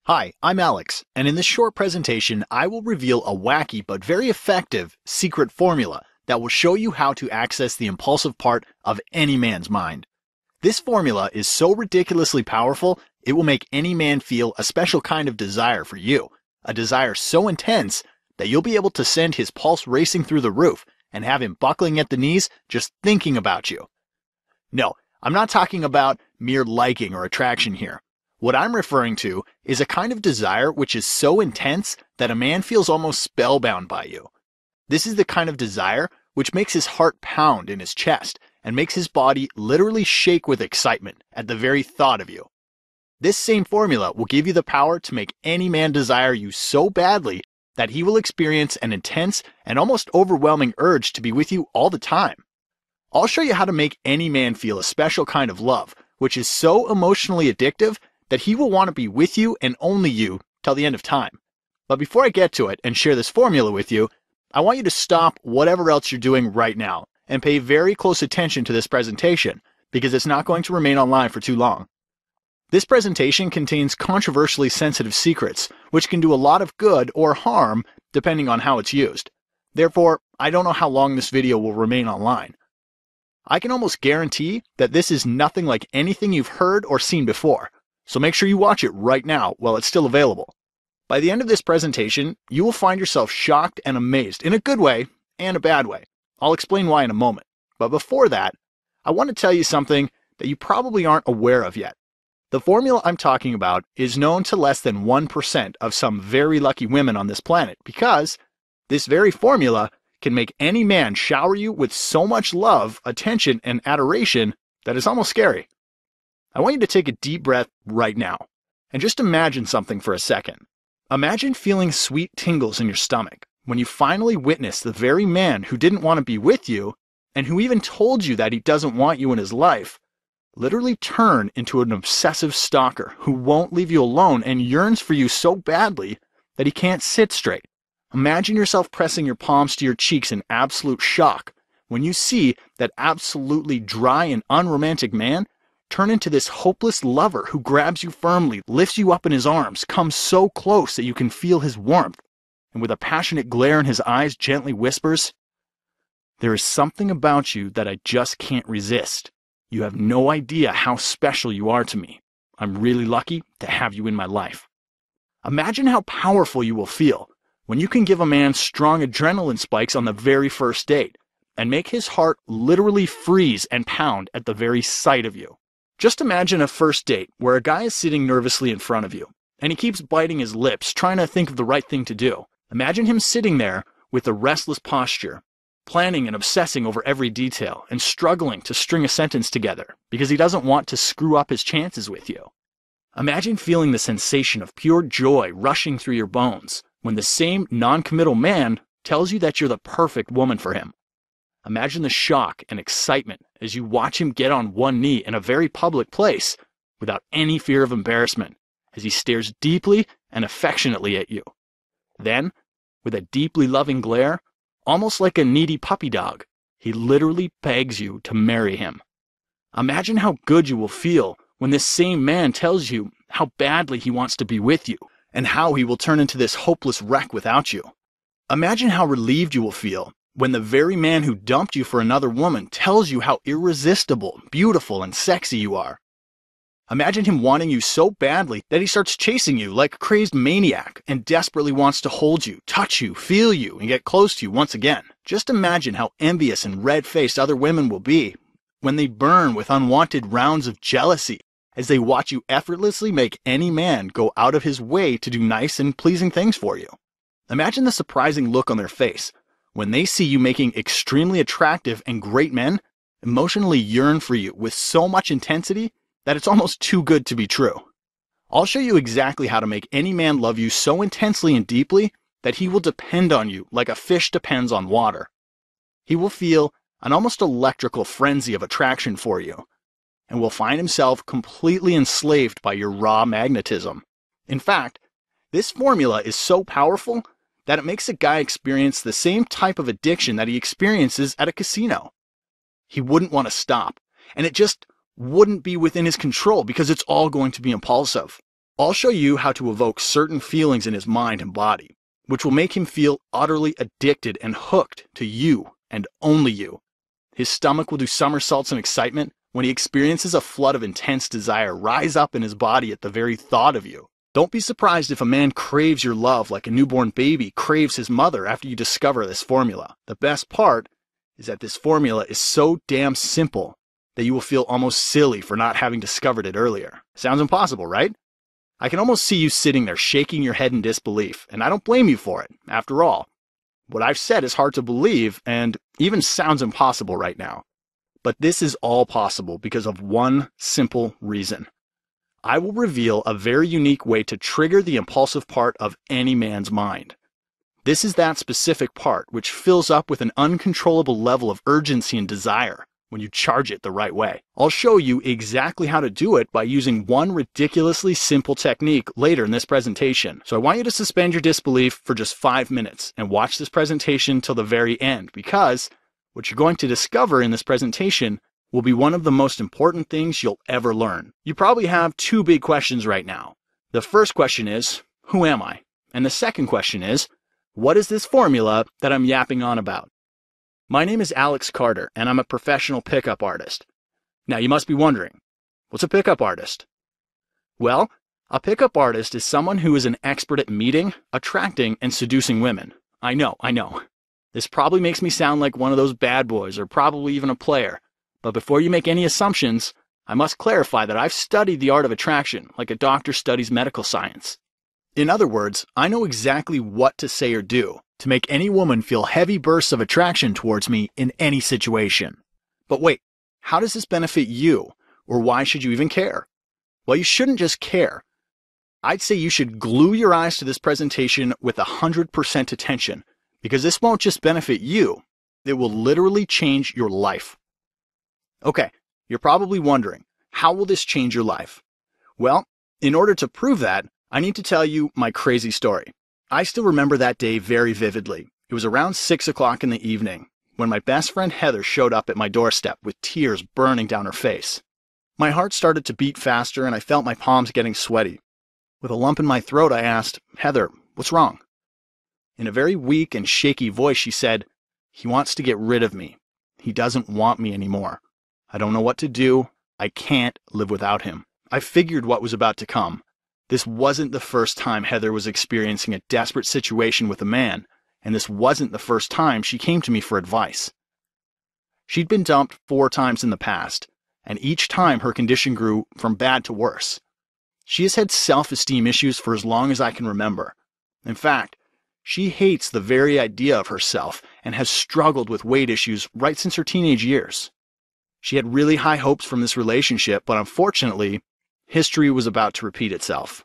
Hi, I'm Alex, and in this short presentation, I will reveal a wacky but very effective secret formula that will show you how to access the impulsive part of any man's mind. This formula is so ridiculously powerful, it will make any man feel a special kind of desire for you, a desire so intense that you'll be able to send his pulse racing through the roof and have him buckling at the knees just thinking about you. No, I'm not talking about mere liking or attraction here. What I'm referring to is a kind of desire which is so intense that a man feels almost spellbound by you. This is the kind of desire which makes his heart pound in his chest and makes his body literally shake with excitement at the very thought of you. This same formula will give you the power to make any man desire you so badly that he will experience an intense and almost overwhelming urge to be with you all the time. I'll show you how to make any man feel a special kind of love, which is so emotionally addictive that he will want to be with you and only you till the end of time. But before I get to it and share this formula with you, I want you to stop whatever else you're doing right now and pay very close attention to this presentation because it's not going to remain online for too long. This presentation contains controversially sensitive secrets, which can do a lot of good or harm depending on how it's used. Therefore, I don't know how long this video will remain online. I can almost guarantee that this is nothing like anything you've heard or seen before. So make sure you watch it right now while it's still available. By the end of this presentation, you will find yourself shocked and amazed in a good way and a bad way. I'll explain why in a moment. But before that, I want to tell you something that you probably aren't aware of yet. The formula I'm talking about is known to less than 1% of some very lucky women on this planet because this very formula can make any man shower you with so much love, attention, and adoration that it's almost scary. I want you to take a deep breath right now and just imagine something for a second. Imagine feeling sweet tingles in your stomach when you finally witness the very man who didn't want to be with you and who even told you that he doesn't want you in his life literally turn into an obsessive stalker who won't leave you alone and yearns for you so badly that he can't sit straight. Imagine yourself pressing your palms to your cheeks in absolute shock when you see that absolutely dry and unromantic man turn into this hopeless lover who grabs you firmly, lifts you up in his arms, comes so close that you can feel his warmth, and with a passionate glare in his eyes gently whispers, "There is something about you that I just can't resist. You have no idea how special you are to me. I'm really lucky to have you in my life." Imagine how powerful you will feel when you can give a man strong adrenaline spikes on the very first date and make his heart literally freeze and pound at the very sight of you. Just imagine a first date where a guy is sitting nervously in front of you, and he keeps biting his lips, trying to think of the right thing to do. Imagine him sitting there with a restless posture, planning and obsessing over every detail, and struggling to string a sentence together because he doesn't want to screw up his chances with you. Imagine feeling the sensation of pure joy rushing through your bones when the same non-committal man tells you that you're the perfect woman for him. Imagine the shock and excitement as you watch him get on one knee in a very public place without any fear of embarrassment as he stares deeply and affectionately at you. Then, with a deeply loving glare, almost like a needy puppy dog, he literally begs you to marry him. Imagine how good you will feel when this same man tells you how badly he wants to be with you and how he will turn into this hopeless wreck without you. Imagine how relieved you will feel when the very man who dumped you for another woman tells you how irresistible, beautiful, and sexy you are. Imagine him wanting you so badly that he starts chasing you like a crazed maniac and desperately wants to hold you, touch you, feel you, and get close to you once again. Just imagine how envious and red-faced other women will be when they burn with unwanted rounds of jealousy as they watch you effortlessly make any man go out of his way to do nice and pleasing things for you. Imagine the surprising look on their face when they see you making extremely attractive and great men emotionally yearn for you with so much intensity that it's almost too good to be true. I'll show you exactly how to make any man love you so intensely and deeply that he will depend on you like a fish depends on water. He will feel an almost electrical frenzy of attraction for you and will find himself completely enslaved by your raw magnetism. In fact, this formula is so powerful that it makes a guy experience the same type of addiction that he experiences at a casino. He wouldn't want to stop, and it just wouldn't be within his control because it's all going to be impulsive. I'll show you how to evoke certain feelings in his mind and body, which will make him feel utterly addicted and hooked to you and only you. His stomach will do somersaults in excitement when he experiences a flood of intense desire rise up in his body at the very thought of you. Don't be surprised if a man craves your love like a newborn baby craves his mother after you discover this formula. The best part is that this formula is so damn simple that you will feel almost silly for not having discovered it earlier. Sounds impossible, right? I can almost see you sitting there shaking your head in disbelief, and I don't blame you for it. After all, what I've said is hard to believe and even sounds impossible right now. But this is all possible because of one simple reason. I will reveal a very unique way to trigger the impulsive part of any man's mind. This is that specific part which fills up with an uncontrollable level of urgency and desire when you charge it the right way. I'll show you exactly how to do it by using one ridiculously simple technique later in this presentation. So I want you to suspend your disbelief for just 5 minutes and watch this presentation till the very end, because what you're going to discover in this presentation will be one of the most important things you'll ever learn. You probably have two big questions right now. The first question is, who am I? And the second question is, what is this formula that I'm yapping on about? My name is Alex Carter, and I'm a professional pickup artist. Now you must be wondering, what's a pickup artist? Well, a pickup artist is someone who is an expert at meeting, attracting, and seducing women. I know. This probably makes me sound like one of those bad boys, or probably even a player. But before you make any assumptions, I must clarify that I've studied the art of attraction like a doctor studies medical science. In other words, I know exactly what to say or do to make any woman feel heavy bursts of attraction towards me in any situation. But wait, how does this benefit you? Or why should you even care? Well, you shouldn't just care. I'd say you should glue your eyes to this presentation with 100% attention, because this won't just benefit you, it will literally change your life. Okay, you're probably wondering, how will this change your life? Well, in order to prove that, I need to tell you my crazy story. I still remember that day very vividly. It was around 6 o'clock in the evening when my best friend Heather showed up at my doorstep with tears burning down her face. My heart started to beat faster and I felt my palms getting sweaty. With a lump in my throat, I asked, "Heather, what's wrong?" In a very weak and shaky voice, she said, "He wants to get rid of me. He doesn't want me anymore. I don't know what to do. I can't live without him." I figured what was about to come. This wasn't the first time Heather was experiencing a desperate situation with a man, and this wasn't the first time she came to me for advice. She'd been dumped 4 times in the past, and each time her condition grew from bad to worse. She has had self-esteem issues for as long as I can remember. In fact, she hates the very idea of herself and has struggled with weight issues right since her teenage years. She had really high hopes from this relationship, but unfortunately, history was about to repeat itself.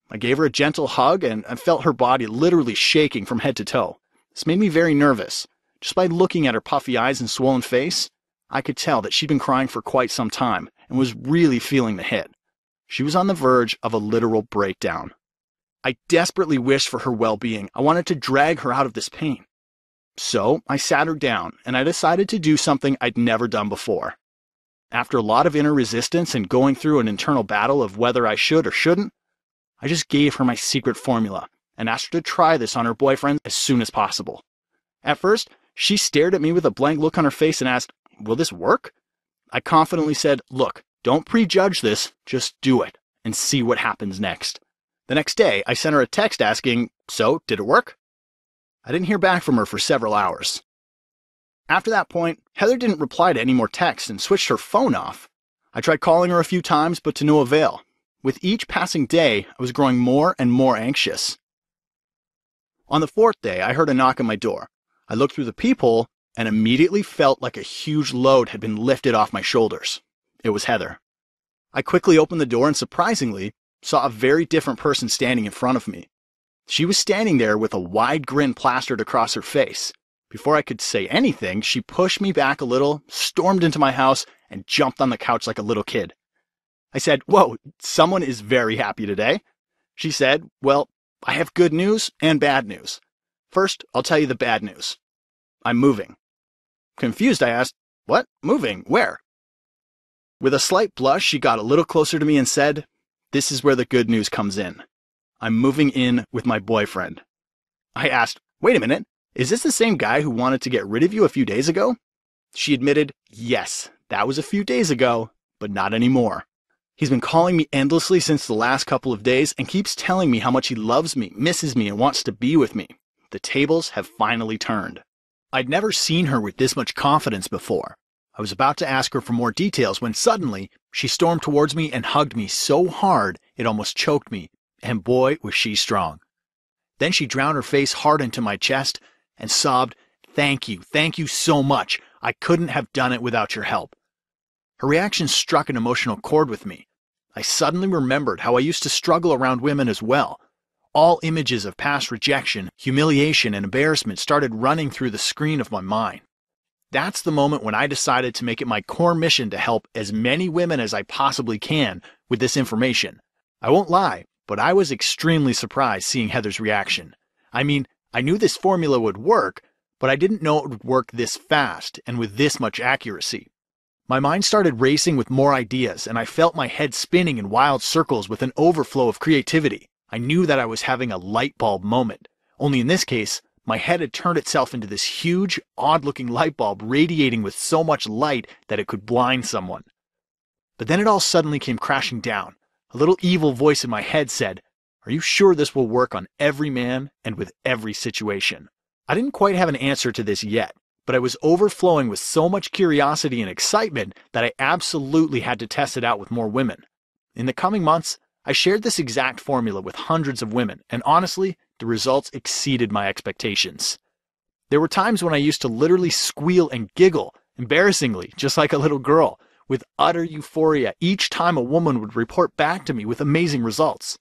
I gave her a gentle hug and I felt her body literally shaking from head to toe. This made me very nervous. Just by looking at her puffy eyes and swollen face, I could tell that she'd been crying for quite some time and was really feeling the hit. She was on the verge of a literal breakdown. I desperately wished for her well-being. I wanted to drag her out of this pain. So I sat her down and I decided to do something I'd never done before. After a lot of inner resistance and going through an internal battle of whether I should or shouldn't, I just gave her my secret formula and asked her to try this on her boyfriend as soon as possible. At first, she stared at me with a blank look on her face and asked, "Will this work?" I confidently said, "Look, don't prejudge this, just do it and see what happens next." The next day, I sent her a text asking, "So, did it work?" I didn't hear back from her for several hours. After that point, Heather didn't reply to any more texts and switched her phone off. I tried calling her a few times, but to no avail. With each passing day, I was growing more and more anxious. On the 4th day, I heard a knock on my door. I looked through the peephole and immediately felt like a huge load had been lifted off my shoulders. It was Heather. I quickly opened the door and surprisingly saw a very different person standing in front of me. She was standing there with a wide grin plastered across her face. Before I could say anything, she pushed me back a little, stormed into my house, and jumped on the couch like a little kid. I said, "Whoa, someone is very happy today." She said, "Well, I have good news and bad news. First, I'll tell you the bad news. I'm moving." Confused, I asked, "What? Moving? Where?" With a slight blush, she got a little closer to me and said, this is where the good news comes in. I'm moving in with my boyfriend. I asked, wait a minute, is this the same guy who wanted to get rid of you a few days ago? She admitted, yes, that was a few days ago, but not anymore. He's been calling me endlessly since the last couple of days and keeps telling me how much he loves me, misses me, and wants to be with me. The tables have finally turned. I'd never seen her with this much confidence before. I was about to ask her for more details when suddenly she stormed towards me and hugged me so hard it almost choked me, and boy was she strong. Then she drowned her face hard into my chest and sobbed, thank you so much. I couldn't have done it without your help. Her reaction struck an emotional chord with me. I suddenly remembered how I used to struggle around women as well. All images of past rejection, humiliation, and embarrassment started running through the screen of my mind. That's the moment when I decided to make it my core mission to help as many women as I possibly can with this information. I won't lie, but I was extremely surprised seeing Heather's reaction. I mean, I knew this formula would work, but I didn't know it would work this fast and with this much accuracy. My mind started racing with more ideas, and I felt my head spinning in wild circles with an overflow of creativity. I knew that I was having a light bulb moment, only in this case, my head had turned itself into this huge, odd-looking light bulb radiating with so much light that it could blind someone. But then it all suddenly came crashing down. A little evil voice in my head said, "Are you sure this will work on every man and with every situation?" I didn't quite have an answer to this yet, but I was overflowing with so much curiosity and excitement that I absolutely had to test it out with more women. In the coming months, I shared this exact formula with hundreds of women, and honestly, the results exceeded my expectations. There were times when I used to literally squeal and giggle, embarrassingly, just like a little girl, with utter euphoria each time a woman would report back to me with amazing results.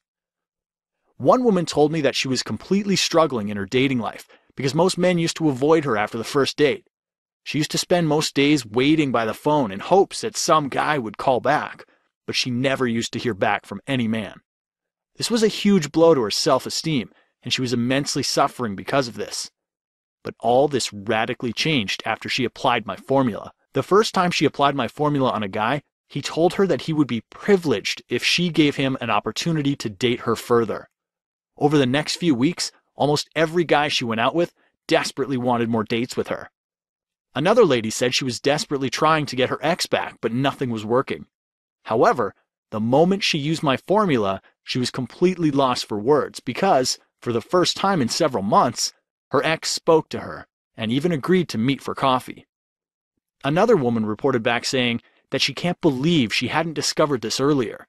One woman told me that she was completely struggling in her dating life because most men used to avoid her after the first date. She used to spend most days waiting by the phone in hopes that some guy would call back, but she never used to hear back from any man. This was a huge blow to her self-esteem, and she was immensely suffering because of this. But all this radically changed after she applied my formula. The first time she applied my formula on a guy, he told her that he would be privileged if she gave him an opportunity to date her further. Over the next few weeks, almost every guy she went out with desperately wanted more dates with her. Another lady said she was desperately trying to get her ex back, but nothing was working. However, the moment she used my formula, she was completely lost for words because, for the first time in several months, her ex spoke to her and even agreed to meet for coffee. Another woman reported back saying that she can't believe she hadn't discovered this earlier.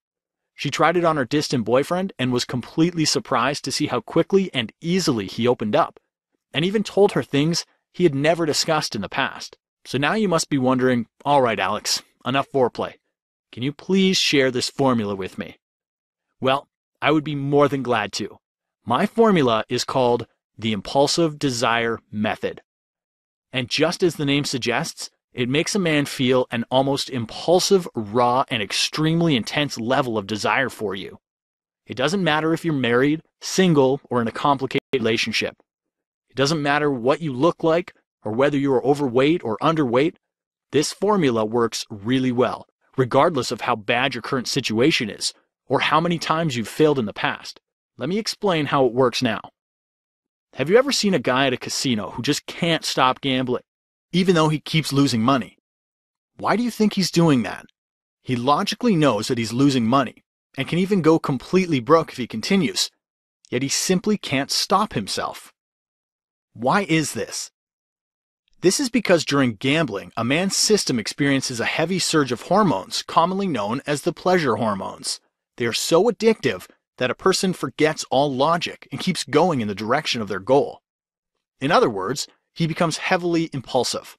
She tried it on her distant boyfriend and was completely surprised to see how quickly and easily he opened up, and even told her things he had never discussed in the past. So now you must be wondering, all right, Alex, enough foreplay. Can you please share this formula with me? Well, I would be more than glad to. My formula is called the Impulsive Desire Method. And just as the name suggests, it makes a man feel an almost impulsive, raw, and extremely intense level of desire for you. It doesn't matter if you're married, single, or in a complicated relationship. It doesn't matter what you look like or whether you are overweight or underweight. This formula works really well, regardless of how bad your current situation is or how many times you've failed in the past. Let me explain how it works now. Have you ever seen a guy at a casino who just can't stop gambling, even though he keeps losing money? Why do you think he's doing that? He logically knows that he's losing money and can even go completely broke if he continues, yet he simply can't stop himself. Why is this? This is because during gambling, a man's system experiences a heavy surge of hormones, commonly known as the pleasure hormones. They are so addictive that a person forgets all logic and keeps going in the direction of their goal. In other words, he becomes heavily impulsive.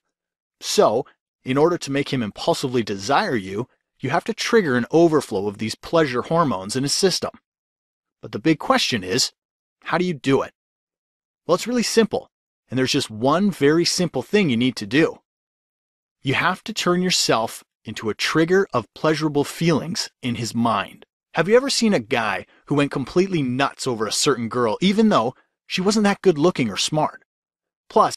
So, in order to make him impulsively desire you, you have to trigger an overflow of these pleasure hormones in his system. But the big question is, how do you do it? Well, it's really simple, and there's just one very simple thing you need to do. You have to turn yourself into a trigger of pleasurable feelings in his mind. Have you ever seen a guy who went completely nuts over a certain girl, even though she wasn't that good looking or smart? Plus,